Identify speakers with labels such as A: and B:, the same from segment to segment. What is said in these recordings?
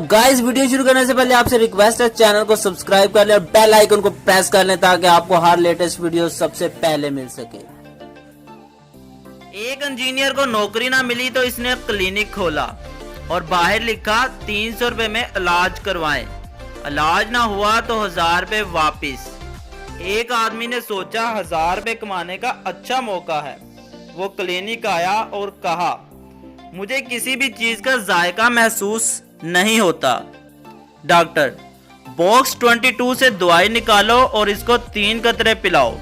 A: Guys video शुरू करने से पहले आपसे रिक्वेस्ट है, चैनल को सब्सक्राइब कर लें और बेल आइकन को प्रेस कर लें ताकि आपको हर लेटेस्ट वीडियो सबसे पहले मिल सके।
B: एक इंजीनियर को नौकरी ना मिली तो इसने क्लिनिक खोला और बाहर लिखा 300 रुपए में इलाज करवाएं। इलाज ना हुआ तो 1000 रुपए वापिस। एक आदमी ने सोचा 1000 रुपए कमाने का अच्छा मौका है। वो क्लिनिक आया और कहा, मुझे किसी भी चीज का जायका महसूस नहीं होता। डॉक्टर, बॉक्स 22 से दवाई निकालो और इसको 3 कतरे पिलाओ।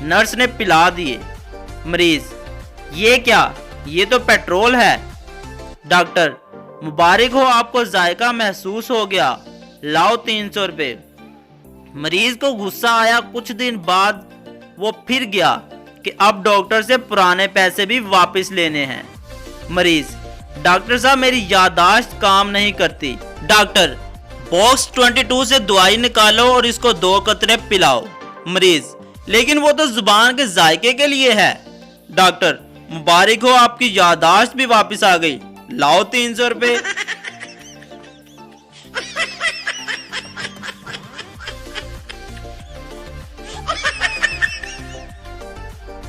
B: नर्स ने पिला दिए। मरीज, ये क्या, ये तो पेट्रोल है। डॉक्टर, मुबारक हो, आपको जायका महसूस हो गया, लाओ 300 रुपए। मरीज को गुस्सा आया। कुछ दिन बाद वो फिर गया कि अब डॉक्टर से पुराने पैसे भी वापस लेने हैं। मरीज, डॉक्टर साहब मेरी याददाश्त काम नहीं करती। डॉक्टर, बॉक्स 22 से दवाई निकालो और इसको 2 कतरे पिलाओ। मरीज, लेकिन वो तो जुबान के जायके के लिए है। डॉक्टर, मुबारक हो, आपकी याददाश्त भी वापस आ गई, लाओ 300 रुपए।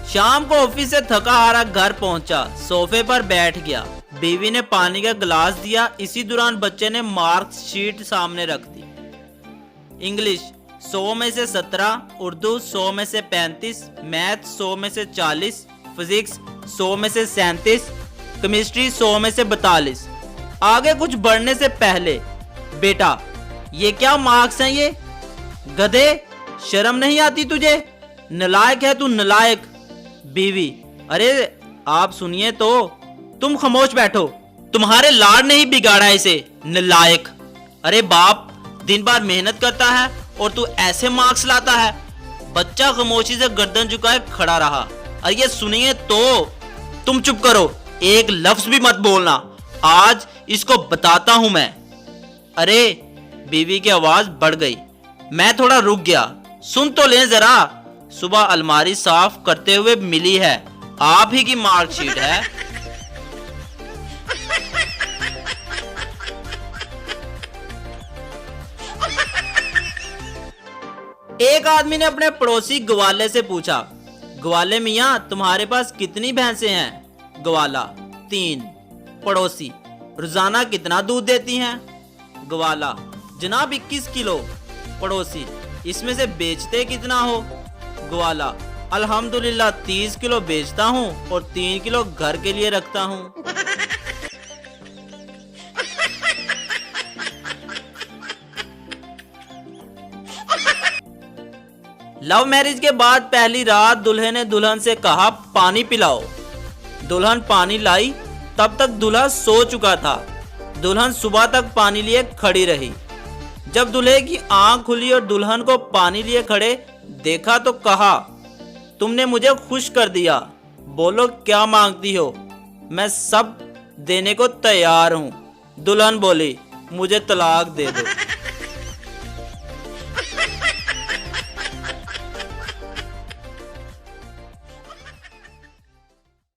B: शाम को ऑफिस से थका हारा घर पहुंचा, सोफे पर बैठ गया। बीवी ने पानी का गिलास दिया। इसी दौरान बच्चे ने मार्क शीट सामने रख दी। इंग्लिश 100 में से 17, उर्दू 100 में से 35, मैथ 100 में से 40, फिजिक्स 100 में से 37, केमिस्ट्री 100 में से 42। आगे कुछ बढ़ने से पहले, बेटा ये क्या मार्क्स हैं ये? गधे, शर्म नहीं आती तुझे? नालायक है तू, नालायक। बीवी, अरे आप सुनिए तो। तुम खामोश बैठो, तुम्हारे लाड ने ही बिगाड़ा इसे, नालायक। अरे बाप, दिन भर मेहनत करता है और तू ऐसे मार्क्स लाता है। बच्चा खामोशी से गर्दन झुकाए खड़ा रहा। अरे ये सुनिए तो। तुम चुप करो, एक लफ्ज भी मत बोलना, आज इसको बताता हूं मैं। अरे, बीवी की आवाज बढ़ गई। मैं थोड़ा रुक गया। सुन तो लें जरा। सुबह अलमारी साफ करते हुए मिली है, आप ही की मार्कशीट है। एक आदमी ने अपने पड़ोसी ग्वाले से पूछा, ग्वाले मियाँ तुम्हारे पास कितनी भैंसें हैं? ग्वाला, 3। पड़ोसी, रोजाना कितना दूध देती हैं? ग्वाला, जनाब 21 किलो। पड़ोसी, इसमें से बेचते कितना हो? ग्वाला, अल्हम्दुलिल्लाह 30 किलो बेचता हूँ और 3 किलो घर के लिए रखता हूँ। लव मैरिज के बाद पहली रात दुल्हे ने दुल्हन से कहा, पानी पिलाओ। दुल्हन पानी लाई। तब तक दूल्हा सो चुका था। दुल्हन सुबह तक पानी लिए खड़ी रही। जब दूल्हे की आंख खुली और दुल्हन को पानी लिए खड़े देखा तो कहा, तुमने मुझे खुश कर दिया, बोलो क्या मांगती हो, मैं सब देने को तैयार हूँ। दुल्हन बोली, मुझे तलाक दे दो।